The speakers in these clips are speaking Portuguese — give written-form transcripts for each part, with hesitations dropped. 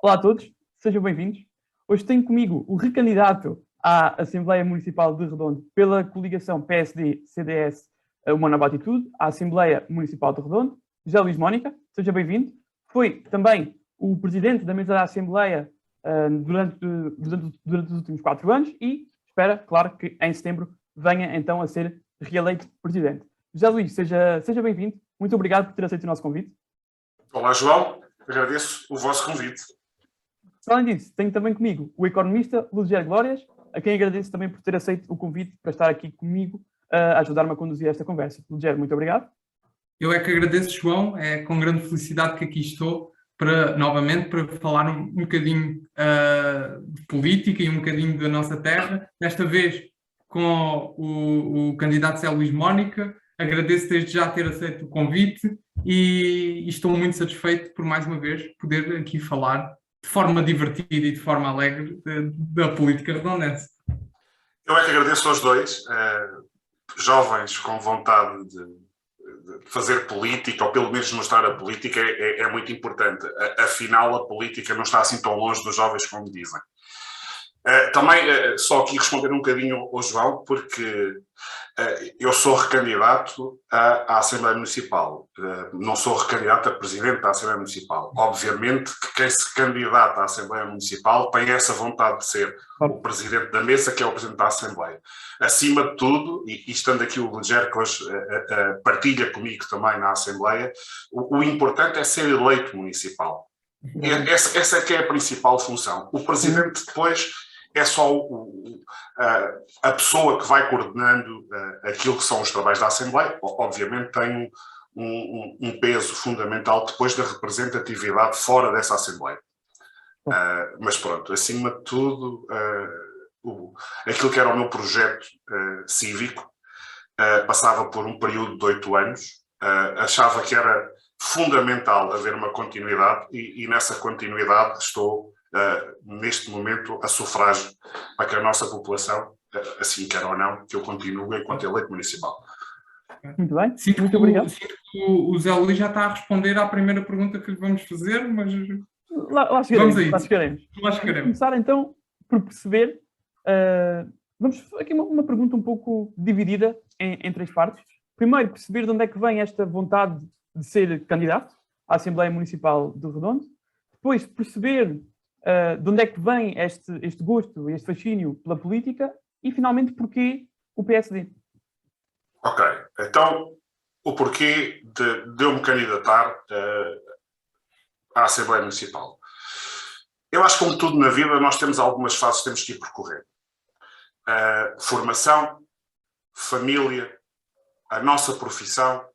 Olá a todos, sejam bem-vindos. Hoje tenho comigo o recandidato à Assembleia Municipal de Redondo pela coligação PSD-CDS Uma Nova Atitude, à Assembleia Municipal de Redondo, José Luís Mónica, seja bem-vindo. Foi também o presidente da mesa da Assembleia durante os últimos 4 anos e espera, claro, que em setembro venha então a ser reeleito presidente. José Luís, seja bem-vindo. Muito obrigado por ter aceito o nosso convite. Olá, João. Agradeço o vosso convite. Além disso, tenho também comigo o economista Ludger Glórias, a quem agradeço também por ter aceito o convite para estar aqui comigo a ajudar-me a conduzir esta conversa. Ludger, muito obrigado. Eu é que agradeço, João. É com grande felicidade que aqui estou novamente para falar um bocadinho de política e um bocadinho da nossa terra. Desta vez com o candidato José Luís Mónica. Agradeço desde já ter aceito o convite e estou muito satisfeito por mais uma vez poder aqui falar de forma divertida e de forma alegre da política redondense. Eu é que agradeço aos dois, jovens com vontade de fazer política, ou pelo menos mostrar a política, é muito importante. Afinal, a política não está assim tão longe dos jovens como dizem. Também, só aqui responder um bocadinho ao João, porque eu sou recandidato à Assembleia Municipal, não sou recandidato a presidente da Assembleia Municipal. Obviamente que quem se candidata à Assembleia Municipal tem essa vontade de ser o presidente da mesa, que é o presidente da Assembleia. Acima de tudo, e estando aqui o Ludger, que hoje partilha comigo também na Assembleia, o importante é ser eleito municipal. Essa é que é a principal função. O presidente depois é só a pessoa que vai coordenando aquilo que são os trabalhos da Assembleia. Obviamente tem um peso fundamental depois da representatividade fora dessa Assembleia. Mas pronto, acima de tudo, aquilo que era o meu projeto cívico passava por um período de 8 anos. Achava que era fundamental haver uma continuidade e nessa continuidade estou neste momento a sufrágio para que a nossa população, assim quer ou não, que eu continue enquanto eleito municipal. Muito bem, muito obrigado. Sinto que o Zé Luís já está a responder à primeira pergunta que lhe vamos fazer, mas lá chegaremos. Vamos começar então por perceber, vamos aqui uma pergunta um pouco dividida em 3 partes. Primeiro, perceber de onde é que vem esta vontade de ser candidato à Assembleia Municipal de Redondo. Depois, perceber de onde é que vem este gosto, este fascínio pela política. E, finalmente, porquê o PSD. Ok, então, o porquê de eu me candidatar à Assembleia Municipal. Eu acho que, como tudo na vida, nós temos algumas fases que temos que ir percorrer. Formação, família, a nossa profissão,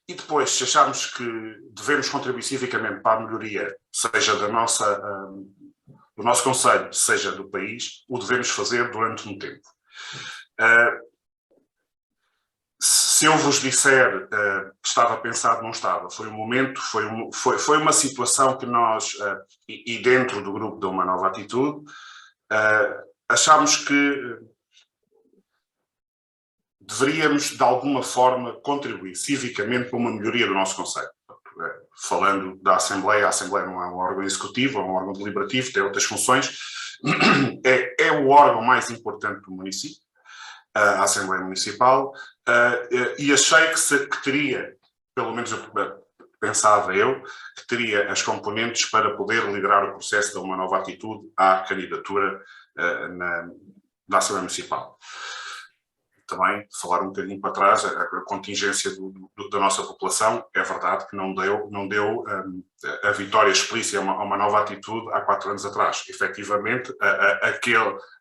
e depois, se acharmos que devemos contribuir civicamente para a melhoria, seja do nosso concelho, seja do país, o devemos fazer durante um tempo. Se eu vos disser que estava pensado, não estava. Foi um momento, foi uma situação que nós, e dentro do grupo de Uma Nova Atitude, achámos que deveríamos, de alguma forma, contribuir civicamente para uma melhoria do nosso concelho. Falando da Assembleia, a Assembleia não é um órgão executivo, é um órgão deliberativo, tem outras funções. É o órgão mais importante do município, a Assembleia Municipal, e achei que teria, pelo menos pensava eu, que teria as componentes para poder liderar o processo de Uma Nova Atitude à candidatura na Assembleia Municipal. Também, falar um bocadinho para trás, a contingência da nossa população, é verdade que não deu a vitória explícita a uma nova atitude há 4 anos atrás. Efetivamente,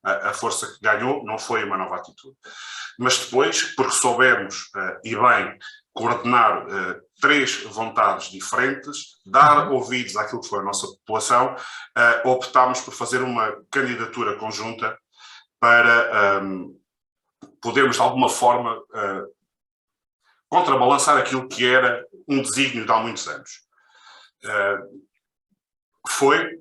a força que ganhou não foi uma nova atitude. Mas depois, porque soubemos, e bem, coordenar 3 vontades diferentes, dar ouvidos àquilo que foi a nossa população, optámos por fazer uma candidatura conjunta para podermos, de alguma forma, contrabalançar aquilo que era um desígnio de há muitos anos. Foi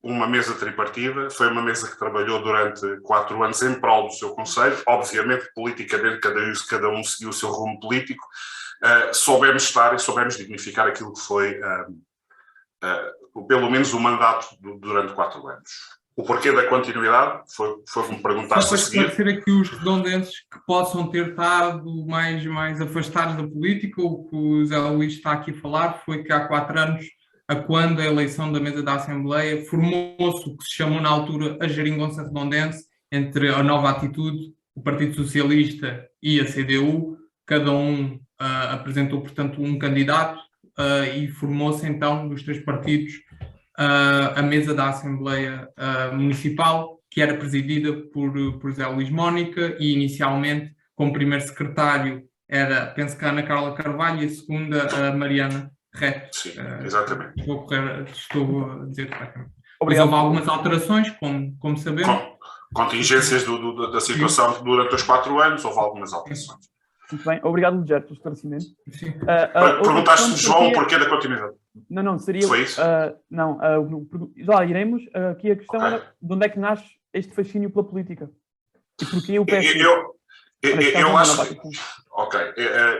uma mesa tripartida, foi uma mesa que trabalhou durante 4 anos em prol do seu concelho. Obviamente, politicamente, cada um seguiu o seu rumo político. Soubemos estar e soubemos dignificar aquilo que foi pelo menos o mandato durante 4 anos. O porquê da continuidade foi-me perguntar Só para a seguir. esclarecer aqui os redondenses que possam ter estado mais afastados da política, o que o Zé Luís está aqui a falar foi que há 4 anos, quando a eleição da mesa da Assembleia, formou-se o que se chamou na altura a geringonça redondense, entre a Nova Atitude, o Partido Socialista e a CDU. Cada um apresentou, portanto, um candidato e formou-se então dos 3 partidos a mesa da Assembleia Municipal, que era presidida por Zé Luís Mónica, e inicialmente, como primeiro secretário, penso que a Ana Carla Carvalho, e a segunda, a Mariana Reto. Sim, exatamente. Estou a dizer corretamente. Obrigado. Houve algumas alterações, como sabemos. Contingências da situação durante os 4 anos, houve algumas alterações. Muito bem. Obrigado, Lugero, pelo esclarecimento. Sim. Perguntaste-me, João, o porquê da continuidade. Não, seria... Foi isso? Já iremos. Aqui a questão era de onde é que nasce este fascínio pela política? E porquê o PSD? Eu acho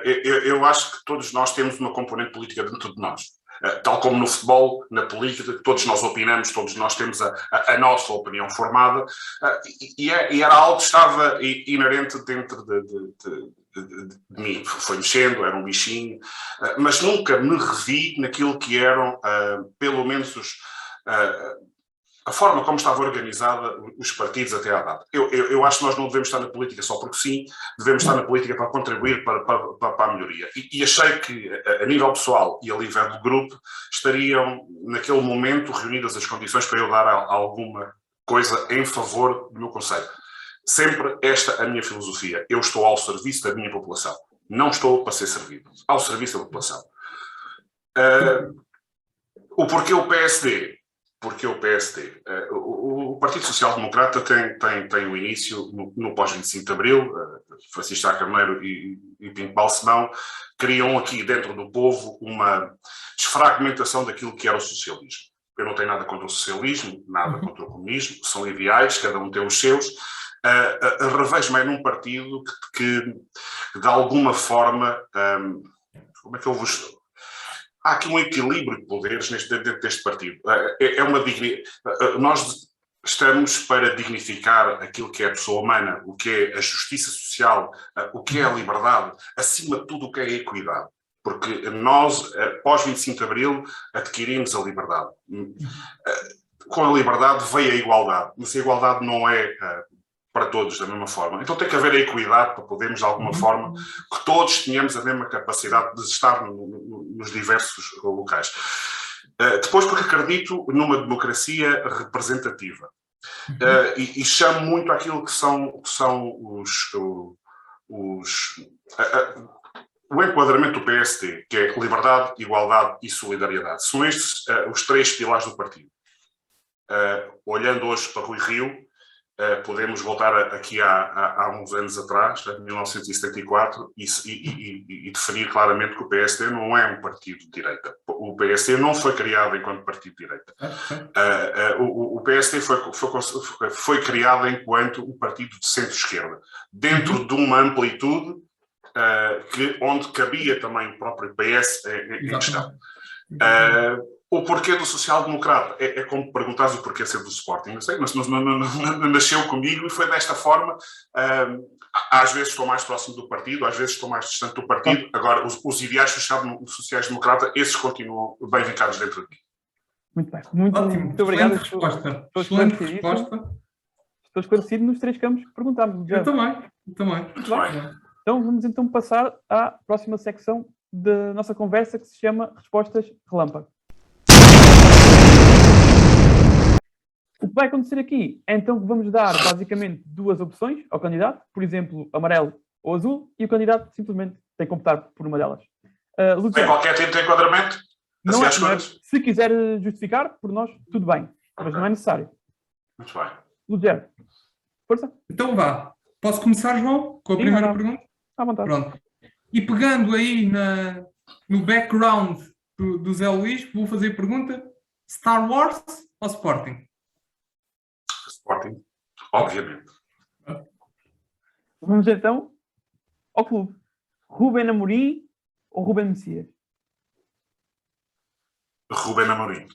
eu acho que todos nós temos uma componente política dentro de nós. Tal como no futebol, na política, todos nós opinamos, todos nós temos a nossa opinião formada, e era algo que estava inerente dentro de mim. Foi mexendo, era um bichinho, mas nunca me revi naquilo que eram, pelo menos, a forma como estava organizada os partidos até à data. Eu acho que nós não devemos estar na política só porque sim, devemos estar na política para contribuir para a melhoria. E achei que, a nível pessoal e a nível do grupo, estariam, naquele momento, reunidas as condições para eu dar alguma coisa em favor do meu concelho. Sempre esta a minha filosofia. Eu estou ao serviço da minha população. Não estou para ser servido. Ao serviço da população. O porquê o PSD? Porque o PSD, o Partido Social Democrata tem o início no pós-25 de Abril, Francisco Sá Carneiro e Pinto Balsemão criam aqui dentro do povo uma desfragmentação daquilo que era o socialismo. Eu não tenho nada contra o socialismo, nada contra o comunismo, são ideais, cada um tem os seus. Revejo-me num partido que de alguma forma, como é que eu vos... Há aqui um equilíbrio de poderes dentro deste partido. É uma dignidade. Nós estamos para dignificar aquilo que é a pessoa humana, o que é a justiça social, o que é a liberdade, acima de tudo o que é a equidade. Porque nós, pós 25 de Abril, adquirimos a liberdade. Com a liberdade veio a igualdade, mas a igualdade não é para todos da mesma forma. Então tem que haver a equidade para podermos, de alguma forma, que todos tenhamos a mesma capacidade de estar nos diversos locais. Depois, porque acredito numa democracia representativa. E chamo muito aquilo que são o enquadramento do PSD, que é liberdade, igualdade e solidariedade. São estes os 3 pilares do partido. Olhando hoje para Rui Rio, podemos voltar aqui há uns anos atrás, em 1974, e definir claramente que o PSD não é um partido de direita. O PSD não foi criado enquanto partido de direita. O PSD foi criado enquanto um partido de centro-esquerda, dentro de uma amplitude onde cabia também o próprio PS em questão. O porquê do social-democrata? É como perguntares o porquê ser do Sporting. Não sei, mas nasceu comigo e foi desta forma. Às vezes estou mais próximo do partido, às vezes estou mais distante do partido. Agora, os ideais sociais-democrata, esses continuam bem vincados dentro de mim. Muito bem. Muito obrigado. Excelente resposta. Estou esclarecido nos 3 campos que perguntámos. Eu também. Muito bem. Então, vamos então passar à próxima secção da nossa conversa, que se chama Respostas Relâmpago. O que vai acontecer aqui é então que vamos dar basicamente 2 opções ao candidato, por exemplo, amarelo ou azul, e o candidato simplesmente tem que optar por uma delas. Tem qualquer tipo de enquadramento? Não é, se quiser justificar, por nós, tudo bem, mas não é necessário. Muito bem. Lugero, força. Então vá. Posso começar, João, com a primeira pergunta? À vontade. Pronto. E pegando aí no background do Zé Luís, vou fazer a pergunta: Star Wars ou Sporting? Sporting, obviamente. Vamos então ao clube. Rubén Amorim ou Rubén Messias? Rubén Amorim.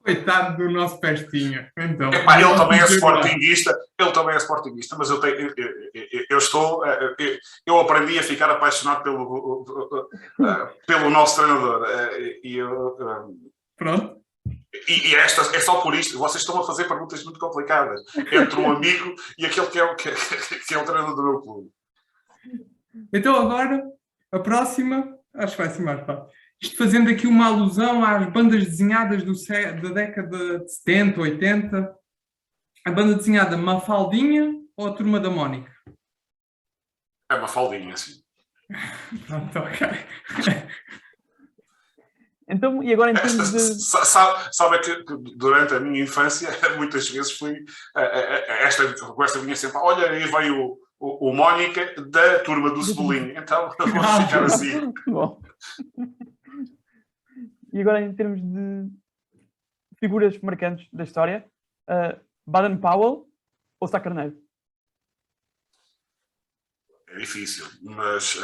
Coitado do nosso Pestinha. Então, Epá, ele também é sportinguista, mas eu aprendi a ficar apaixonado pelo nosso treinador. Pronto. E esta é só por isto. Vocês estão a fazer perguntas muito complicadas entre um amigo e aquele que é o treinador do meu clube. Então agora, a próxima, acho que vai ser mais fácil. Isto fazendo aqui uma alusão às bandas desenhadas da década de 70, 80. A banda desenhada Mafaldinha ou a Turma da Mónica? É uma faldinha, sim. Pronto, ok. Então, e agora em termos de... Sabe que durante a minha infância, muitas vezes esta conversa vinha sempre, olha, aí veio o Mónica da Turma do Cebolinho. Então, vamos ficar assim. Bom. E agora em termos de figuras marcantes da história, Baden-Powell ou Sá Carneiro? É difícil, mas...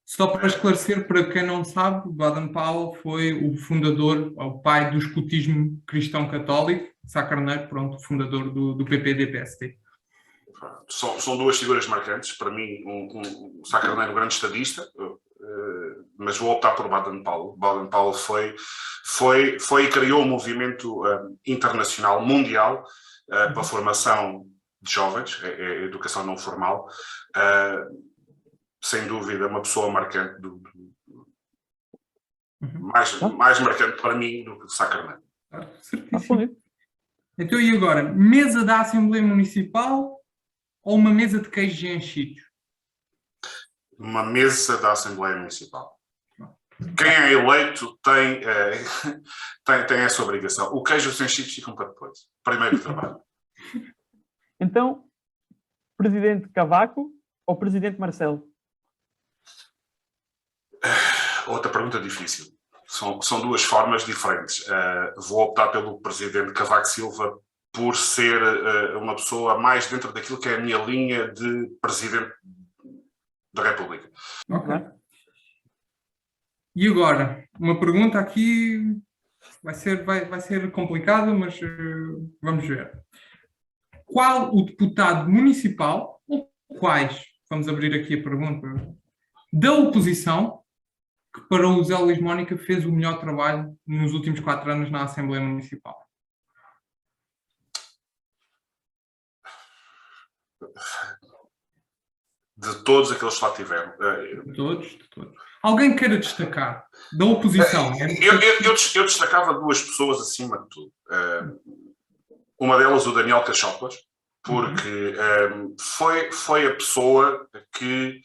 Só para esclarecer, para quem não sabe, Baden-Powell foi o fundador, o pai do escotismo cristão católico. Sá Carneiro, pronto, fundador do PPD-PSD. São duas figuras marcantes. Para mim, Sá Carneiro, um grande estadista, mas vou optar por Baden-Powell. Baden-Powell foi e criou um movimento internacional, mundial, para a formação de jovens, a educação não formal. Sem dúvida, uma pessoa marcante, mais marcante para mim do que Sá Carneiro. Certíssimo. Então, e agora? Mesa da Assembleia Municipal ou uma mesa de queijos e enchidos? Uma mesa da Assembleia Municipal. Quem é eleito tem essa obrigação. O queijo e os enchidos ficam para depois. Primeiro trabalho. Então, Presidente Cavaco ou Presidente Marcelo? Outra pergunta difícil. São duas formas diferentes. Vou optar pelo Presidente Cavaco Silva por ser uma pessoa mais dentro daquilo que é a minha linha de Presidente da República. Ok. E agora, uma pergunta aqui vai ser complicada, mas vamos ver. Qual o deputado municipal, ou quais, vamos abrir aqui a pergunta, da oposição, que para o José Luís Mónica fez o melhor trabalho nos últimos 4 anos na Assembleia Municipal? De todos aqueles que lá tiveram. De todos. Alguém queira destacar? Da oposição? Eu destacava duas pessoas acima de tudo. Uma delas, o Daniel Cachopas, porque foi a pessoa que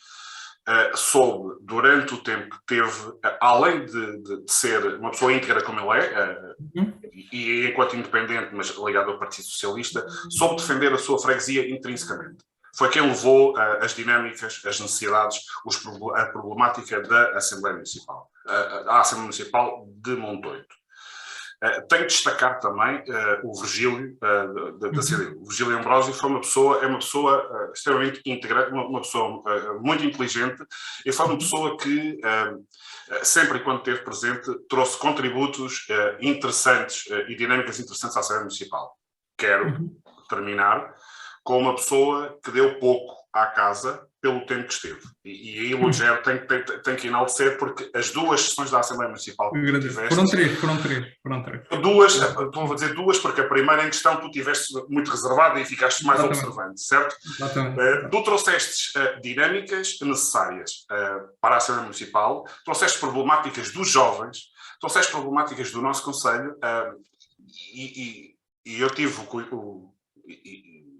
soube, durante o tempo que teve, além de ser uma pessoa íntegra como ele é, e enquanto independente, mas ligado ao Partido Socialista, soube defender a sua freguesia intrinsecamente. Foi quem levou as dinâmicas, as necessidades, a problemática da Assembleia Municipal, a Assembleia Municipal de Montoito. Tenho de destacar também o Virgílio da CDU. O Virgílio Ambrósio é uma pessoa extremamente íntegra, uma pessoa muito inteligente, e foi uma pessoa que, sempre e quando esteve presente, trouxe contributos interessantes e dinâmicas interessantes à Assembleia Municipal. Quero terminar com uma pessoa que deu pouco à casa pelo tempo que esteve. E aí o Lugero tem que enaltecer, porque as duas sessões da Assembleia Municipal que tu tiveste... Foram três. Duas, vou dizer duas, porque a primeira em questão tu tiveste muito reservada e ficaste mais observante, certo? Exatamente. Tu trouxeste dinâmicas necessárias para a Assembleia Municipal, trouxeste problemáticas dos jovens, trouxeste problemáticas do nosso Conselho, e eu tive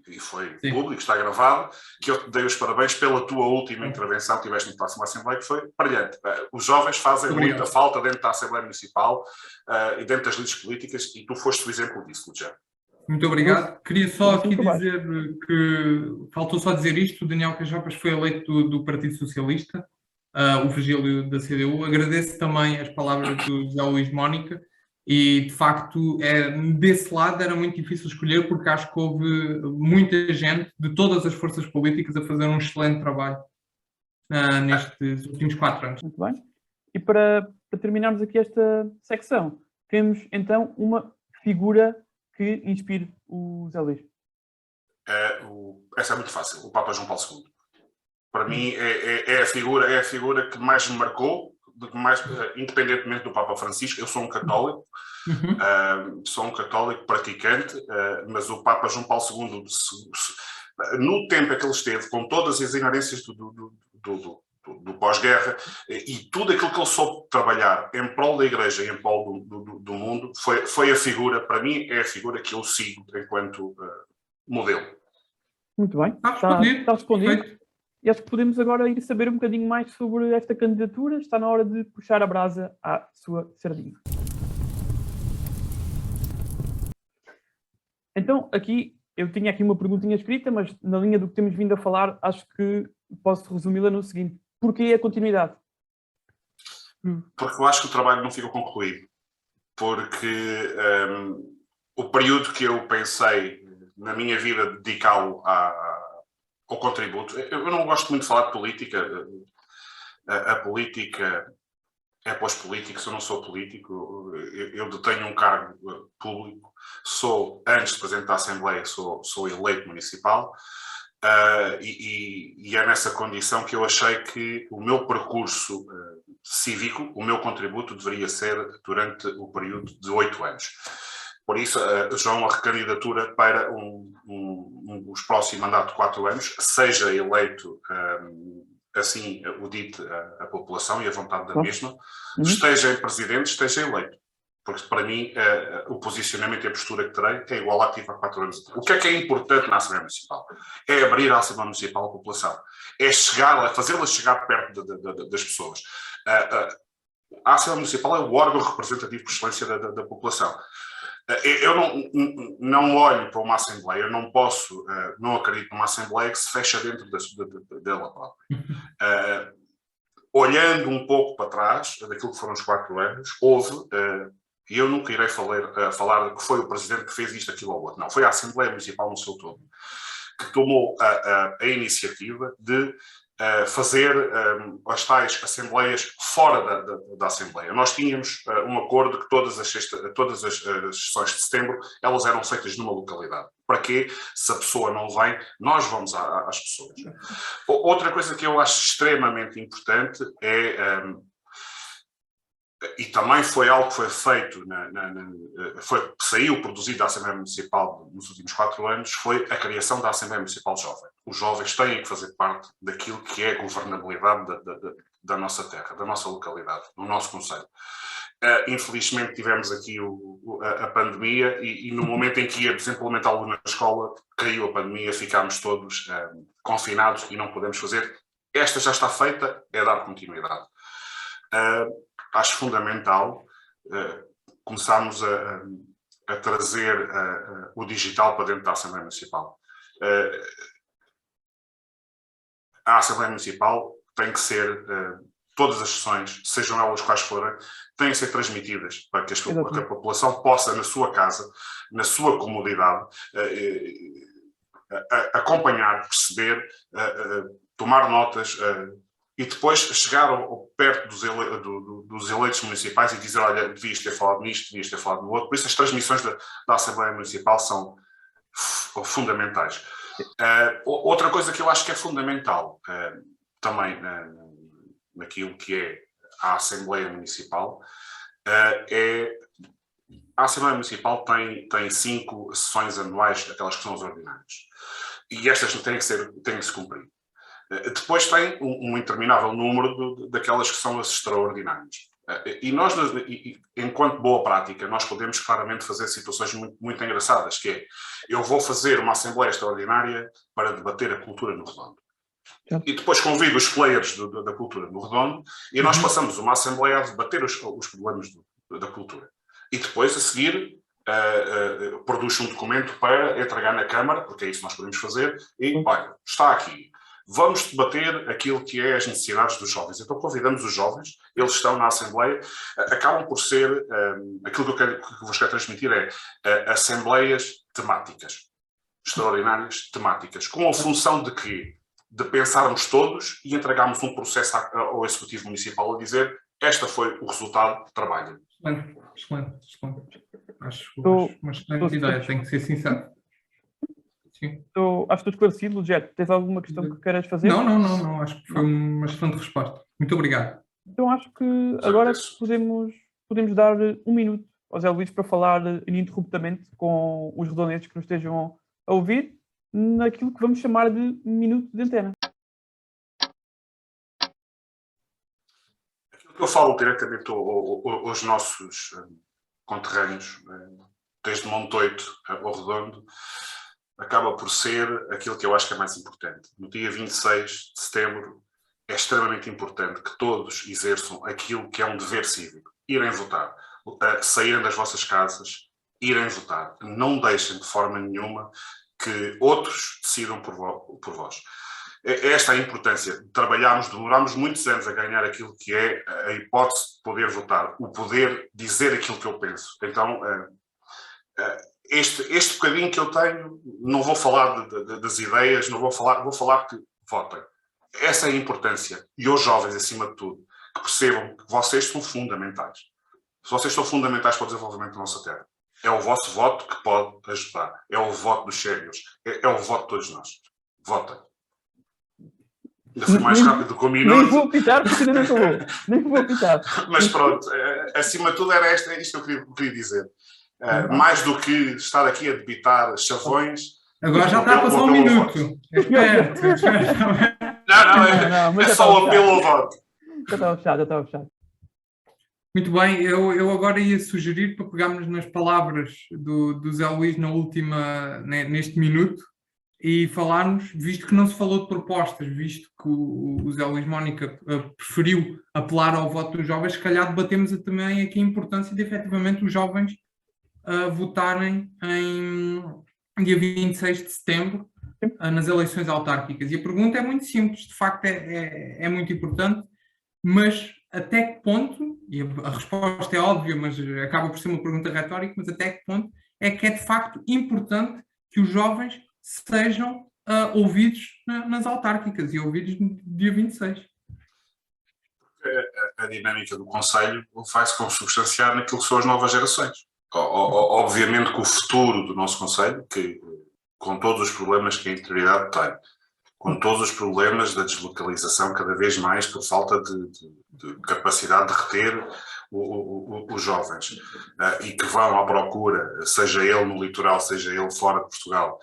e foi público, está gravado, que eu te dei os parabéns pela tua última intervenção que tiveste no Próximo Assembleia, que foi brilhante. Os jovens fazem muita falta dentro da Assembleia Municipal e dentro das lides políticas, e tu foste o exemplo disso, Lugero. Muito obrigado. Queria só aqui dizer que, faltou só dizer isto, o Daniel Cachopas foi eleito do Partido Socialista, o Virgílio da CDU. Agradeço também as palavras do José Luís Mónica. E, de facto, desse lado era muito difícil escolher, porque acho que houve muita gente de todas as forças políticas a fazer um excelente trabalho nestes últimos 4 anos. Muito bem. E para terminarmos aqui esta secção, temos então uma figura que inspire o Zé Luís. Essa é muito fácil, o Papa João Paulo II. Para mim é a figura que mais me marcou, independentemente do Papa Francisco. Eu sou um católico, sou um católico praticante, mas o Papa João Paulo II, no tempo em que ele esteve, com todas as inerências do pós-guerra e tudo aquilo que ele soube trabalhar em prol da Igreja e em prol do mundo, foi a figura, para mim, é a figura que eu sigo enquanto modelo. Muito bem, está respondido. E acho que podemos agora ir saber um bocadinho mais sobre esta candidatura. Está na hora de puxar a brasa à sua sardinha. Então, aqui, eu tinha aqui uma perguntinha escrita, mas na linha do que temos vindo a falar, acho que posso resumi-la no seguinte. Porquê a continuidade? Porque eu acho que o trabalho não ficou concluído. Porque o período que eu pensei na minha vida dedicá-lo ao contributo. Eu não gosto muito de falar de política. A política é para os políticos. Eu não sou político. Eu detenho um cargo público. Antes de presidente da Assembleia, sou eleito municipal. E é nessa condição que eu achei que o meu percurso cívico, o meu contributo deveria ser durante o período de 8 anos. Por isso, João, a recandidatura para os próximos mandatos de 4 anos, seja eleito, assim o dite a população e a vontade da mesma, esteja em presidente, esteja eleito. Porque, para mim, o posicionamento e a postura que terei é igual à que tive há 4 anos. O que é importante na Assembleia Municipal? É abrir a Assembleia Municipal à população. É fazê-la chegar perto das pessoas. A Assembleia Municipal é o órgão representativo por excelência da população. Eu não olho para uma Assembleia, eu não posso, não acredito numa Assembleia que se fecha dentro dela própria. Olhando um pouco para trás, daquilo que foram os 4 anos, e eu nunca irei falar de que foi o Presidente que fez isto, aquilo ou outro. Não, foi a Assembleia Municipal no seu todo que tomou a iniciativa de fazer as tais assembleias fora da Assembleia. Nós tínhamos um acordo que todas as sessões de setembro elas eram feitas numa localidade. Para quê? Se a pessoa não vem, nós vamos às pessoas. Outra coisa que eu acho extremamente importante e também foi algo que foi feito, saiu produzido da Assembleia Municipal nos últimos 4 anos, foi a criação da Assembleia Municipal Jovem. Os jovens têm que fazer parte daquilo que é a governabilidade da nossa terra, da nossa localidade, do nosso concelho. Infelizmente tivemos aqui a pandemia e no momento em que íamos implementar algo na escola, caiu a pandemia, ficámos todos confinados e não podemos fazer. Esta já está feita, é dar continuidade. Acho fundamental começarmos a trazer o digital para dentro da Assembleia Municipal. A Assembleia Municipal tem que ser, todas as sessões, sejam elas quais forem, têm que ser transmitidas para que a população possa, na sua casa, na sua comodidade, acompanhar, perceber, tomar notas, e depois chegar perto dos eleitos municipais e dizer, olha, devias ter falado nisto, devias ter falado no outro. Por isso as transmissões da Assembleia Municipal são fundamentais. Outra coisa que eu acho que é fundamental também naquilo que é a Assembleia Municipal é... A Assembleia Municipal tem 5 sessões anuais, aquelas que são as ordinárias. E estas têm que se cumprir. Depois tem um interminável número daquelas que são as extraordinárias. E nós, enquanto boa prática, nós podemos claramente fazer situações muito, muito engraçadas, que é, eu vou fazer uma Assembleia Extraordinária para debater a cultura no Redondo. E depois convido os players da cultura no Redondo e nós passamos uma Assembleia a debater os problemas da cultura. E depois, a seguir, produz um documento para entregar na Câmara, porque é isso que nós podemos fazer, e, olha, está aqui. Vamos debater aquilo que é as necessidades dos jovens. Então convidamos os jovens, eles estão na Assembleia, acabam por ser, aquilo que vos quero transmitir assembleias temáticas, extraordinárias temáticas, com a função de quê? De pensarmos todos e entregarmos um processo ao Executivo Municipal a dizer Este foi o resultado do trabalho. Excelente. Acho uma excelente ideia, tenho que ser sincero. Sim. Acho que estou esclarecido, Jet. Tens alguma questão que queiras fazer? Não. Acho que foi uma excelente resposta. Muito obrigado. Então acho que agora podemos dar 1 minuto ao Zé Luís para falar ininterruptamente com os redondenses que nos estejam a ouvir naquilo que vamos chamar de minuto de antena. Aquilo que eu falo diretamente aos nossos conterrâneos, desde Montoito ao Redondo, acaba por ser aquilo que eu acho que é mais importante. No dia 26 de setembro é extremamente importante que todos exerçam aquilo que é um dever cívico. Irem votar. Saírem das vossas casas, irem votar. Não deixem de forma nenhuma que outros decidam por vós. Esta é a importância. Demorámos muitos anos a ganhar aquilo que é a hipótese de poder votar, o poder dizer aquilo que eu penso. Então, este bocadinho que eu tenho, não vou falar das ideias, vou falar que votem. Essa é a importância. E os jovens, acima de tudo, que percebam que vocês são fundamentais. Se vocês são fundamentais para o desenvolvimento da nossa terra. É o vosso voto que pode ajudar. É o voto dos sérios. É o voto de todos nós. Votem. Ainda fui mais rápido do que um minuto. Nem vou apitar porque ainda não acabou. Nem vou apitar. Mas pronto, acima de tudo era isto que eu queria dizer. Mais do que estar aqui a debitar chavões. Agora já está a passar 1 minuto. Não, é só o apelo ao voto. Já estava fechado. Muito bem, eu agora ia sugerir para pegarmos nas palavras do Zé Luís neste minuto e falarmos, visto que não se falou de propostas, visto que o Zé Luís Mónica preferiu apelar ao voto dos jovens, se calhar debatemos também aqui a importância de efetivamente os jovens votarem em dia 26 de setembro nas eleições autárquicas. E a pergunta é muito simples, de facto é muito importante, mas até que ponto, e a resposta é óbvia, mas acaba por ser uma pergunta retórica, mas até que ponto é que é de facto importante que os jovens sejam ouvidos nas autárquicas e ouvidos no dia 26? A dinâmica do Conselho vai-se consubstanciar naquilo que são as novas gerações. Obviamente que o futuro do nosso Conselho, que, com todos os problemas que a interioridade tem, com todos os problemas da deslocalização cada vez mais por falta de capacidade de reter os jovens e que vão à procura, seja ele no litoral, seja ele fora de Portugal,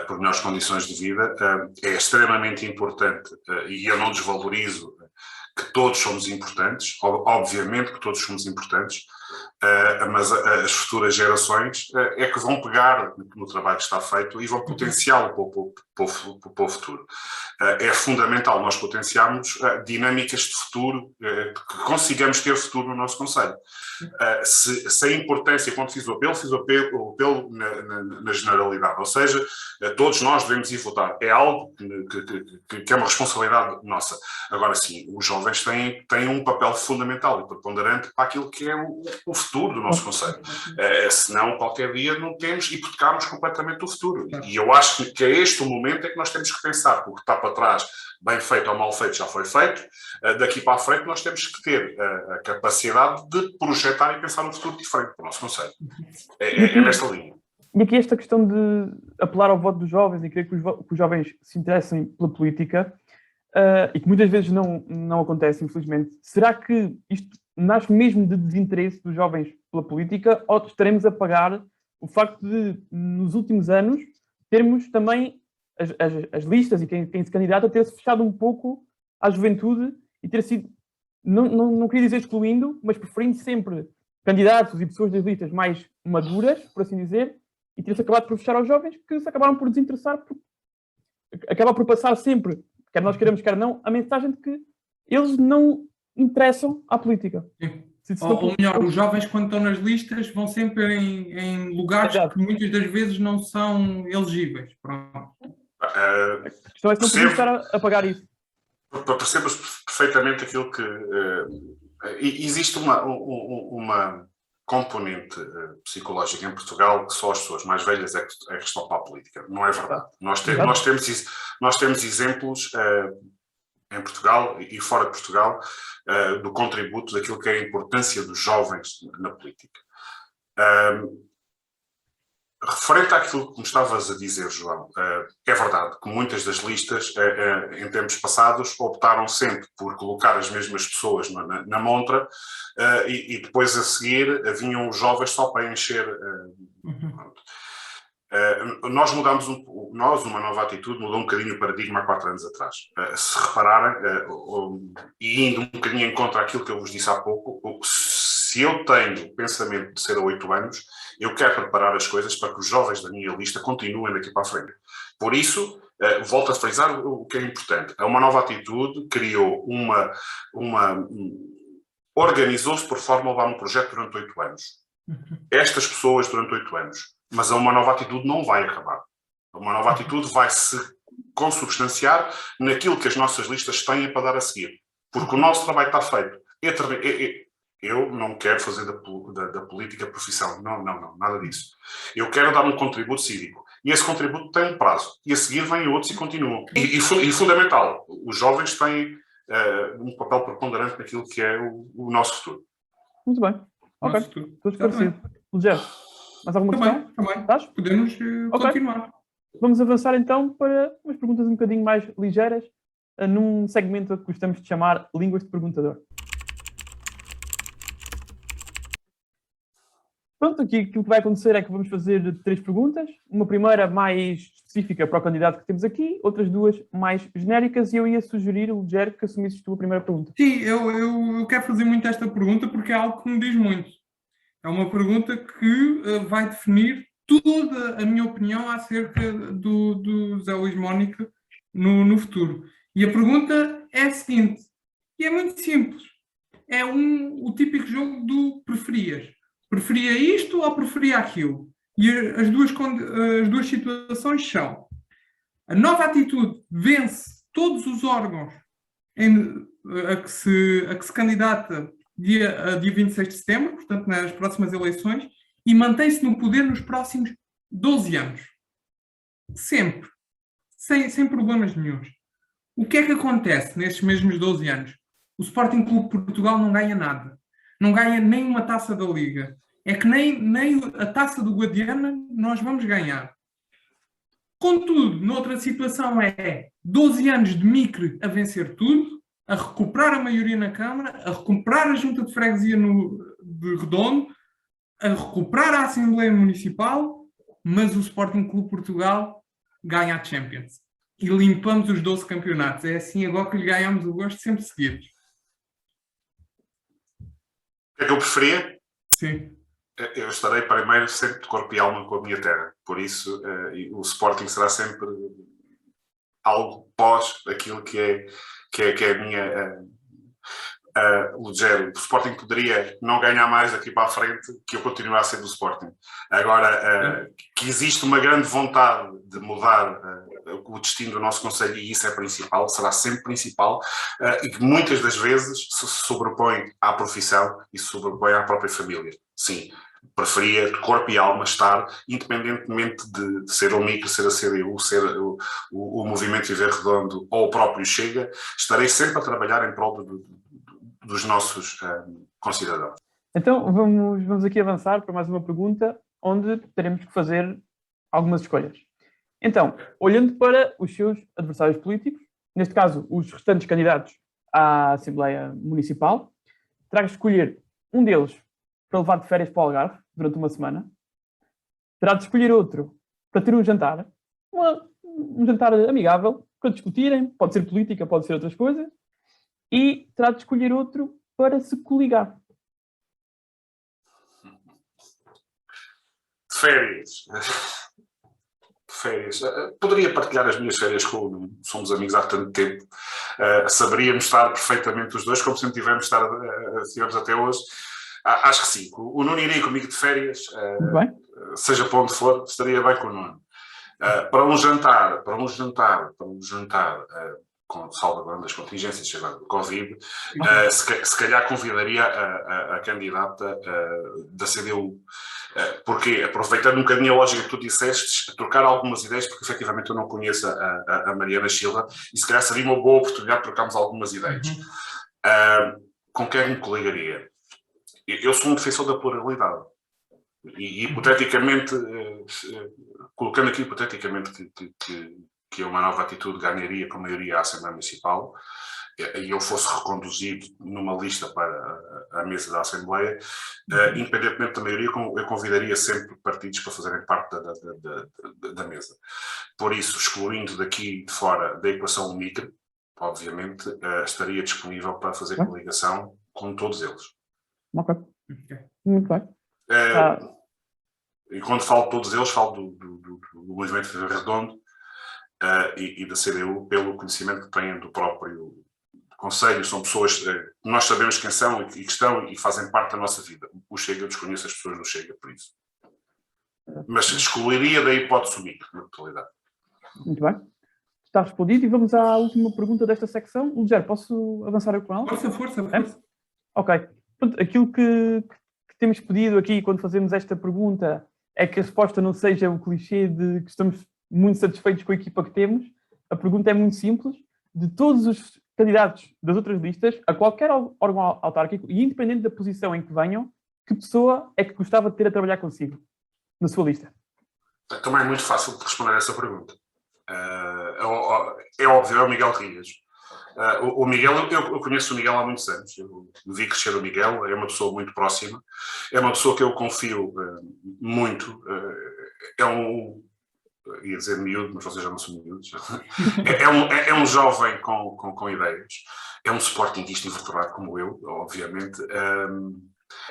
por melhores condições de vida, é extremamente importante e eu não desvalorizo que todos somos importantes, obviamente que todos somos importantes, mas as futuras gerações é que vão pegar no trabalho que está feito e vão potenciá-lo para o futuro. É fundamental nós potenciarmos dinâmicas de futuro, que consigamos ter futuro no nosso Conselho. Se a importância, quando fiz o apelo na generalidade, ou seja, todos nós devemos ir votar, é algo que é uma responsabilidade nossa. Agora sim, os jovens têm um papel fundamental e preponderante para aquilo que é o futuro do nosso Conselho. Senão, qualquer dia não temos, hipotecamos completamente o futuro. E eu acho que é este o momento em que nós temos que pensar, porque o que está para trás, bem feito ou mal feito, já foi feito. Daqui para a frente nós temos que ter a capacidade de projetar e pensar um futuro diferente para o nosso Conselho. É nesta linha. E aqui esta questão de apelar ao voto dos jovens e querer que os jovens se interessem pela política, e que muitas vezes não acontece, infelizmente, será que isto nasce mesmo de desinteresse dos jovens pela política ou estaremos a pagar o facto de, nos últimos anos, termos também as listas e quem se candidata ter-se fechado um pouco à juventude e ter sido, não queria dizer excluindo, mas preferindo sempre candidatos e pessoas das listas mais maduras, por assim dizer, e ter-se acabado por fechar aos jovens que se acabaram por desinteressar, porque acaba por passar sempre, quer nós queremos, quer não, a mensagem de que eles não interessam à política. Ou melhor, os jovens quando estão nas listas vão sempre em lugares que muitas das vezes não são elegíveis. Pronto. A questão é que não podemos estar a pagar isso. Percebemos perfeitamente aquilo que... existe uma componente psicológica em Portugal que só as pessoas mais velhas é que estão para a política. Não é verdade. Nós temos exemplos em Portugal e fora de Portugal, do contributo daquilo que é a importância dos jovens na política. Referente àquilo que me estavas a dizer, João, é verdade que muitas das listas, em tempos passados, optaram sempre por colocar as mesmas pessoas na montra e depois a seguir vinham os jovens só para encher. Nós mudamos, uma nova atitude, mudou um bocadinho o paradigma há 4 anos atrás. Se repararem, e indo um bocadinho em contra aquilo que eu vos disse há pouco, se eu tenho o pensamento de ser a 8 anos, eu quero preparar as coisas para que os jovens da minha lista continuem daqui para a frente. Por isso, volto a frisar o que é importante. Uma nova atitude criou organizou-se por forma a levar um projeto durante 8 anos. Estas pessoas durante 8 anos. Mas a uma nova atitude não vai acabar. Uma nova atitude vai se consubstanciar naquilo que as nossas listas têm para dar a seguir. Porque o nosso trabalho está feito. Eu não quero fazer da política profissão. Não, nada disso. Eu quero dar um contributo cívico. E esse contributo tem um prazo. E a seguir vêm outros e continuam. E fundamental, os jovens têm um papel preponderante naquilo que é o nosso futuro. Muito bem. Ok. Estou esclarecido. Rogério, mais alguma questão? Também. Estás? Podemos continuar. Vamos avançar então para umas perguntas um bocadinho mais ligeiras, num segmento que gostamos de chamar Línguas de Perguntador. Pronto, aqui aquilo que vai acontecer é que vamos fazer 3 perguntas. Uma primeira mais específica para o candidato que temos aqui, outras 2 mais genéricas, e eu ia sugerir, Rogério, que assumisses tu a primeira pergunta. Sim, eu quero fazer muito esta pergunta porque é algo que me diz muito. É uma pergunta que vai definir toda a minha opinião acerca do Zé Luís Mónica no futuro. E a pergunta é a seguinte, e é muito simples. É o típico jogo do preferias. Preferia isto ou preferia aquilo? E as duas situações são: a nova atitude vence todos os órgãos a que se candidata dia 26 de setembro, portanto nas próximas eleições, e mantém-se no poder nos próximos 12 anos. Sempre. Sem problemas nenhuns. O que é que acontece nesses mesmos 12 anos? O Sporting Clube Portugal não ganha nada. Não ganha nem uma taça da Liga. É que nem a taça do Guadiana nós vamos ganhar. Contudo, noutra situação é 12 anos de Micre a vencer tudo, a recuperar a maioria na Câmara, a recuperar a Junta de Freguesia de Redondo, a recuperar a Assembleia Municipal, mas o Sporting Clube Portugal ganha a Champions. E limpamos os 12 campeonatos. É assim agora que lhe ganhamos o gosto sempre seguidos. O que é que eu preferia? Sim. Eu estarei primeiro sempre de corpo e alma com a minha terra. Por isso, o Sporting será sempre algo pós aquilo que é a minha... o Sporting poderia não ganhar mais daqui para a frente, que eu continuar a ser do Sporting. Agora, que existe uma grande vontade de mudar o destino do nosso concelho, e isso é principal, será sempre principal, e que muitas das vezes se sobrepõe à profissão e se sobrepõe à própria família. Sim, preferia de corpo e alma estar, independentemente de ser o Micro, ser a CDU, ser o Movimento Viver Redondo ou o próprio Chega, estarei sempre a trabalhar em prol dos nossos concidadãos. Então, vamos aqui avançar para mais uma pergunta, onde teremos que fazer algumas escolhas. Então, olhando para os seus adversários políticos, neste caso, os restantes candidatos à Assembleia Municipal, terá que escolher um deles para levar de férias para o Algarve durante uma semana, terá de escolher outro para ter um jantar, um jantar amigável, para discutirem, pode ser política, pode ser outras coisas, e terá de escolher outro para se coligar. Férias. Poderia partilhar as minhas férias com o Nuno. Somos amigos há tanto tempo. Saberíamos estar perfeitamente os dois, como sempre tivemos até hoje. Acho que sim. O Nuno iria comigo de férias, seja para onde for, estaria bem com o Nuno. Para um jantar com salvaguarda das contingências, chamado Covid, se calhar convidaria a candidata da CDU, Porque, aproveitando um bocadinho a lógica que tu disseste, trocar algumas ideias, porque efetivamente eu não conheço a Mariana Silva, e se calhar seria uma boa oportunidade de trocarmos algumas ideias. Com quem me coligaria? Eu sou um defensor da pluralidade. E hipoteticamente, colocando aqui hipoteticamente que uma nova atitude ganharia com maioria à Assembleia Municipal, e eu fosse reconduzido numa lista para a mesa da Assembleia, independentemente da maioria, eu convidaria sempre partidos para fazerem parte da mesa. Por isso, excluindo daqui de fora da equação única, obviamente, estaria disponível para fazer coligação com todos eles. Ok. Muito bem. E quando falo de todos eles, falo do Movimento Redondo e da CDU, pelo conhecimento que têm do próprio Conselho. São pessoas que nós sabemos quem são e que estão e fazem parte da nossa vida. O Chega, eu desconheço as pessoas do Chega, por isso. Mas excluiria da hipótese única, na totalidade. Muito bem. Está respondido e vamos à última pergunta desta secção. Lugero, posso avançar com ela? Força. Ok. Portanto, aquilo que temos pedido aqui quando fazemos esta pergunta é que a resposta não seja o clichê de que estamos muito satisfeitos com a equipa que temos. A pergunta é muito simples. De todos os candidatos das outras listas, a qualquer órgão autárquico, e independente da posição em que venham, que pessoa é que gostava de ter a trabalhar consigo na sua lista? Também é muito fácil de responder a essa pergunta. É óbvio, é o Miguel Rias. O Miguel, eu conheço o Miguel há muitos anos, eu vi crescer o Miguel, é uma pessoa muito próxima, é uma pessoa que eu confio muito, ia dizer miúdo, mas vocês já não são miúdos, é um jovem com ideias, é um sportinguista invertebrado como eu, obviamente,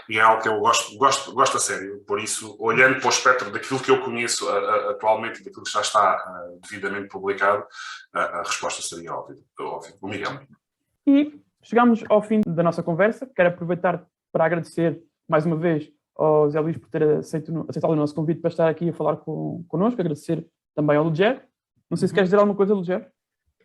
e é algo que eu gosto a sério. Por isso, olhando para o espectro daquilo que eu conheço atualmente e daquilo que já está devidamente publicado, a resposta seria óbvia, o Miguel. E chegamos ao fim da nossa conversa. Quero aproveitar para agradecer mais uma vez ao Zé Luís por ter aceitado o nosso convite para estar aqui a falar connosco, agradecer também ao Lugero. Não sei se queres dizer alguma coisa, Lugero.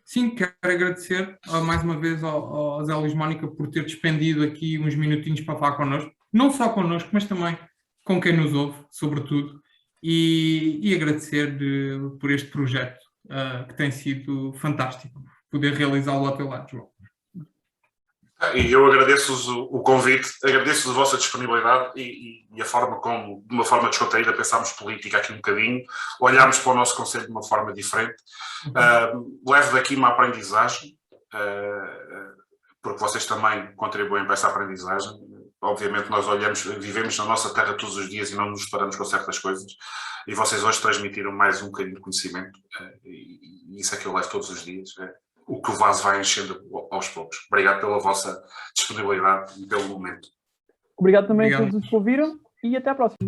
Sim, quero agradecer mais uma vez ao Zé Luís Mónica por ter despendido aqui uns minutinhos para falar connosco, não só connosco, mas também com quem nos ouve, sobretudo, e agradecer por este projeto que tem sido fantástico, poder realizá-lo ao teu lado, João. E eu agradeço-vos o convite, agradeço a vossa disponibilidade e a forma como, de uma forma descontraída, pensámos política aqui um bocadinho, olhámos para o nosso conselho de uma forma diferente. Levo daqui uma aprendizagem, porque vocês também contribuem para essa aprendizagem. Obviamente nós vivemos na nossa terra todos os dias e não nos deparamos com certas coisas, e vocês hoje transmitiram mais um bocadinho de conhecimento, e isso é que eu levo todos os dias. O que o vaso vai enchendo aos poucos. Obrigado pela vossa disponibilidade e pelo momento. Obrigado também a todos os que ouviram e até à próxima.